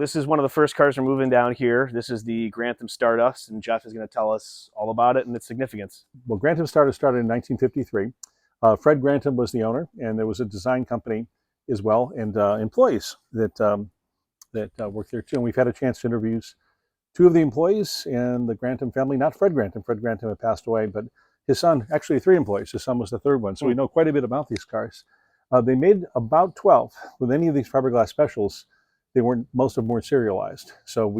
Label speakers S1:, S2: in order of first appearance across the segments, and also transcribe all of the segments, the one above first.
S1: this is one of the first cars we're moving down here. This is the Grantham Stardust, and Jeff is going to tell us all about it and its significance.
S2: Well, Grantham Stardust started in 1953. Fred Grantham was the owner, and there was a design company as well, and employees that worked there too. And we've had a chance to interview two of the employees and the Grantham family, not Fred Grantham. Fred Grantham had passed away, but his son, actually 3 employees. His son was the third one. So we know quite a bit about these cars. They made about 12. With any of these fiberglass specials, most of them weren't serialized. So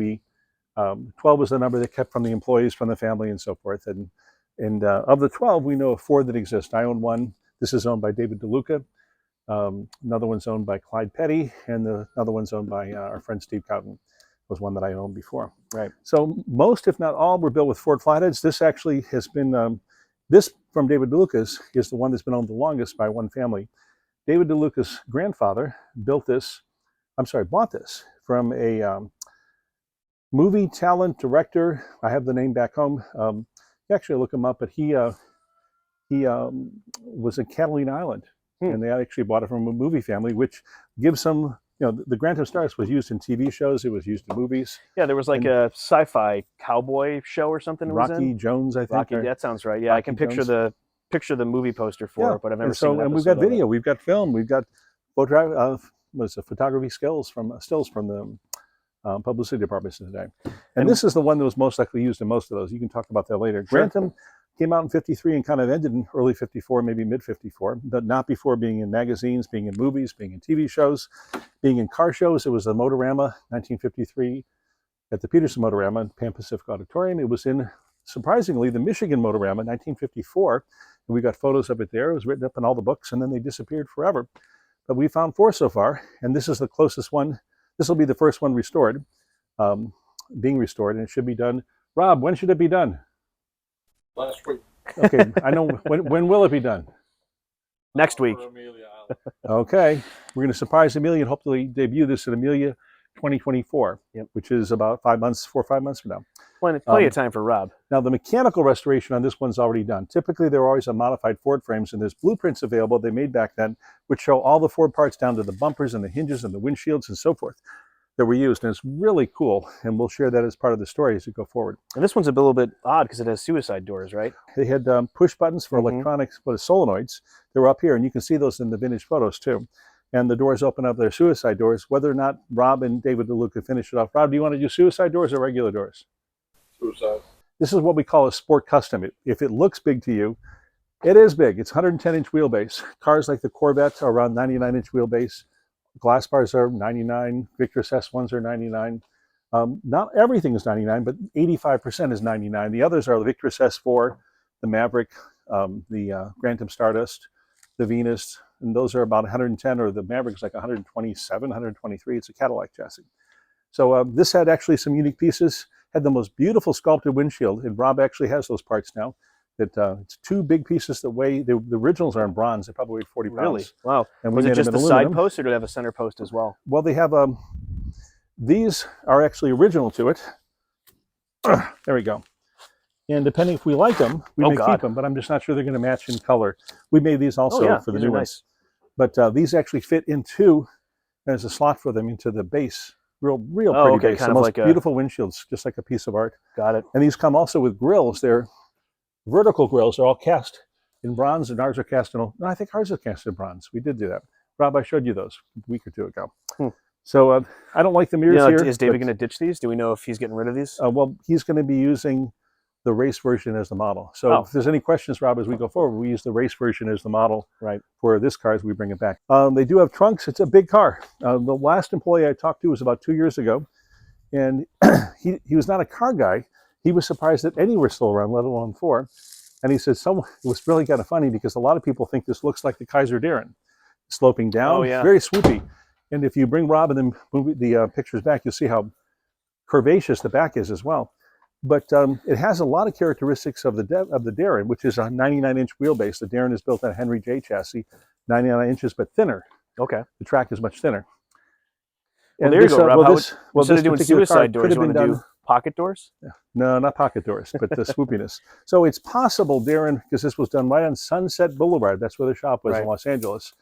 S2: 12 was the number they kept from the employees, from the family, and so forth. And of the 12, we know of 4 that exist. I own one. This is owned by David DeLuca. Another one's owned by Clyde Petty, and another one's owned by our friend Steve Cowden. Was one that I owned before.
S1: Right.
S2: So most, if not all, were built with Ford flatheads. This actually has been, this from David DeLuca's is the one that's been owned the longest by one family. David DeLuca's grandfather bought this from a movie talent director. I have the name back home. Actually look him up, but he was in Catalina Island, and they actually bought it from a movie family, which gives some, the Grantham Stardust was used in TV shows. It was used in movies.
S1: Yeah, there was like a sci-fi cowboy show or something.
S2: Rocky Jones, I think.
S1: Rocky, that sounds right. Yeah, Rocky I can picture the movie poster for it, but I've never seen it.
S2: And we've got video, we've got film, we've got photography stills from the publicity departments today. And this is the one that was most likely used in most of those. You can talk about that later.
S1: Sure.
S2: Grantham came out in 53 and kind of ended in early 54, maybe mid 54, but not before being in magazines, being in movies, being in TV shows, being in car shows. It was the Motorama, 1953, at the Peterson Motorama in Pan Pacific Auditorium. It was in, surprisingly, the Michigan Motorama, 1954. And we got photos of it there. It was written up in all the books, and then they disappeared forever. But we found 4 so far, and this is the closest one. This will be the first one restored, being restored, and it should be done. Rob, when should it be done?
S3: Last week.
S2: Okay, I know. When will it be done?
S1: Next week.
S3: Amelia Island.
S2: Okay, we're going to surprise Amelia and hopefully debut this at Amelia 2024, which is about 4 or 5 months from now.
S1: Plenty of time for Rob.
S2: Now, the mechanical restoration on this one's already done. Typically, there are always a modified Ford frames, and there's blueprints available they made back then, which show all the Ford parts down to the bumpers and the hinges and the windshields and so forth that were used. And it's really cool, and we'll share that as part of the story as we go forward.
S1: And this one's a little bit odd because it has suicide doors, right?
S2: They had push buttons for electronics, solenoids. They were up here, and you can see those in the vintage photos too. And the doors open up, they're suicide doors. Whether or not Rob and David DeLuca finish it off. Rob, do you want to do suicide doors or regular doors?
S3: Suicide.
S2: This is what we call a sport custom. If it looks big to you, it is big. It's 110-inch wheelbase. Cars like the Corvette are around 99-inch wheelbase. Glass bars are 99. Victor's S1s are 99. Not everything is 99, but 85% is 99. The others are the Victor's S4, the Maverick, the Grantham Stardust, the Venus, and those are about 110, or the Maverick's like 127, 123. It's a Cadillac chassis. So this had actually some unique pieces. Had the most beautiful sculpted windshield, and Rob actually has those parts now. It's 2 big pieces that weigh, the originals are in bronze, they probably weigh 40 pounds.
S1: Really? Wow.
S2: And
S1: was it just the side post, or do they have a center post as well?
S2: Well, they have, these are actually original to it. There we go. And depending if we like them, we may keep them, but I'm just not sure they're going to match in color. We made these also for the new ones. But these actually fit into, there's a slot for them into the base. Real pretty base.
S1: Kind
S2: the
S1: of
S2: most
S1: like
S2: beautiful windshields, just like a piece of art.
S1: Got it.
S2: And these come also with grills. They're vertical grills. They're all cast in bronze, and ours are cast in, no, I think ours are cast in bronze. We did do that. Rob, I showed you those a week or 2 ago. So I don't like the mirrors here.
S1: Is David going to ditch these? Do we know if he's getting rid of these?
S2: Well, he's going to be using the race version as the model. So if there's any questions, Rob, as we go forward, we use the race version as the model for this car as we bring it back. They do have trunks. It's a big car. The last employee I talked to was about 2 years ago, and he was not a car guy. He was surprised that any were still around, let alone 4. And he said, it was really kind of funny because a lot of people think this looks like the Kaiser Darren, sloping down, very swoopy. And if you bring Rob and then move the pictures back, you'll see how curvaceous the back is as well. But it has a lot of characteristics of the Darren, which is a 99-inch wheelbase. The Darren is built on a Henry J chassis, 99 inches, but thinner.
S1: Okay.
S2: The track is much thinner.
S1: Well, there you go, Rob. Instead of doing suicide doors, you want to do pocket doors?
S2: No, not pocket doors, but the swoopiness. So it's possible, Darren, because this was done right on Sunset Boulevard. That's where the shop was in Los Angeles.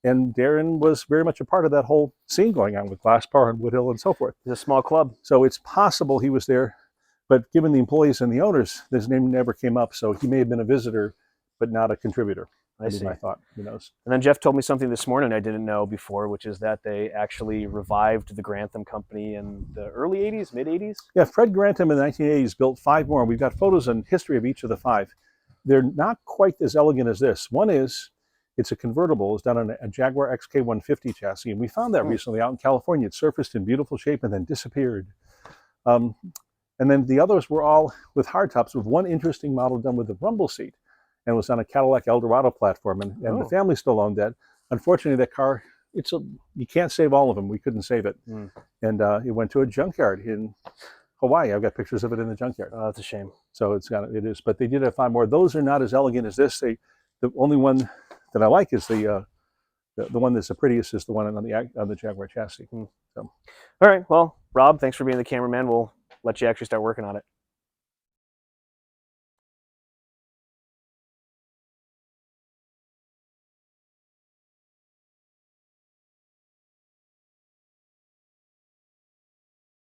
S2: And Darren was very much a part of that whole scene going on with Glass Power and Woodhill and so forth.
S1: It's a small club.
S2: So it's possible he was there, but given the employees and the owners, his name never came up. So he may have been a visitor, but not a contributor.
S1: I see.
S2: My thought. Who knows?
S1: And then Jeff told me something this morning I didn't know before, which is that they actually revived the Grantham company in the early 80s, mid 80s.
S2: Yeah, Fred Grantham in the 1980s built 5 more. We've got photos and history of each of the 5. They're not quite as elegant as this. One is, it's a convertible. It's done on a Jaguar XK150 chassis, and we found that recently out in California. It surfaced in beautiful shape and then disappeared. And then the others were all with hardtops, with one interesting model done with a rumble seat, and it was on a Cadillac Eldorado platform, and the family still owned that. Unfortunately, that car, you can't save all of them. We couldn't save it. And it went to a junkyard in Hawaii. I've got pictures of it in the junkyard.
S1: Oh, that's a shame.
S2: So it is, but they did have 5 more. Those are not as elegant as this. The only one that I like is the one that's the prettiest is the one on the Jaguar chassis. So,
S1: all right. Well, Rob, thanks for being the cameraman. We'll let you actually start working on it.